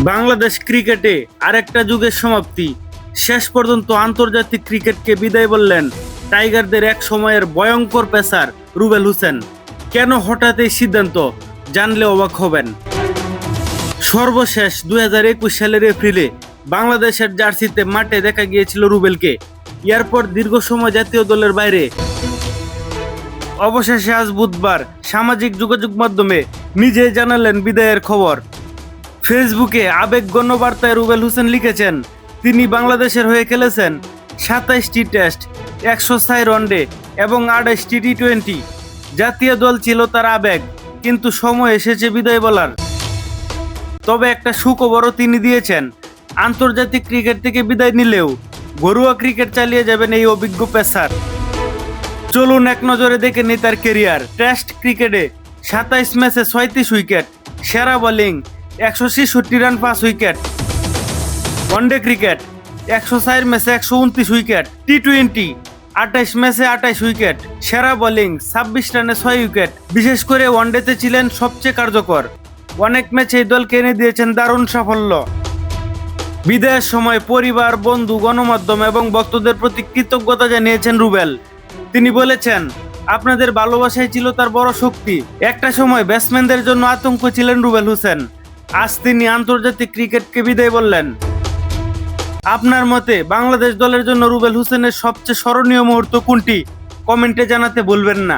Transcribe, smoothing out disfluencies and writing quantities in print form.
বাংলাদেশ ক্রিকেটে আরেকটা যুগের সমাপ্তি। শেষ পর্যন্ত আন্তর্জাতিক ক্রিকেটকে বিদায় বললেন টাইগারদের এক সময়ের ভয়ঙ্কর পেসার রুবেল হোসেন। কেন হঠাৎ এই সিদ্ধান্ত, জানলে অবাক হবেন। সর্বশেষ 2021 সালের এপ্রিলে বাংলাদেশের জার্সিতে মাঠে দেখা গিয়েছিল রুবেলকে। এরপর দীর্ঘ সময় জাতীয় দলের বাইরে। অবশেষে আজ বুধবার সামাজিক যোগাযোগ মাধ্যমে নিজেই জানালেন বিদায়ের খবর। ফেসবুকে আবেগঘন বার্তায় রুবেল হোসেন লিখেছেন, তিনি বাংলাদেশের হয়ে খেলেছেন 27টি টেস্ট, 106 ওয়ানডে এবং 28টি টি20। জাতীয় দল ছিল তার আবেগ, কিন্তু সময় এসেছে বিদায় বলার। তবে একটা সুখবরও তিনি দিয়েছেন, আন্তর্জাতিক ক্রিকেট থেকে বিদায় নিলেও ঘরোয়া ক্রিকেট চালিয়ে যাবেন এই অভিজ্ঞ পেসার। চলুন এক নজরে দেখে নিই তার কেরিয়ার। টেস্ট ক্রিকেটে 27 ম্যাচে 36 উইকেট, সেরা bowling 166 run 5 wicket. One day cricket 104 ম্যাচে 129 উইকেট। টি20 28 ম্যাচে 28 উইকেট, সেরা বোলিং 26 রানে 6 উইকেট। বিশেষ করে ওয়ানডেতে ছিলেন সবচেয়ে কার্যকর। অনেক ম্যাচে এই দলকে এনে দিয়েছেন দারুণ সাফল্য। বিদায়ের সময় পরিবার, বন্ধু, গণমাধ্যম এবং ভক্তদের প্রতি কৃতজ্ঞতা জানিয়েছেন রুবেল। তিনি বলেছেন, আপনাদের ভালোবাসাই ছিল তার বড় শক্তি। একটা সময় ব্যাটসম্যানদের জন্য আতঙ্ক ছিলেন রুবেল হোসেন। আজ তিনি আন্তর্জাতিক ক্রিকেটকে বিদায় বললেন। আপনার মতে বাংলাদেশ দলের জন্য রুবেল হোসেনের সবচেয়ে স্মরণীয় মুহূর্ত কোনটি? কমেন্টে জানাতে ভুলবেন না।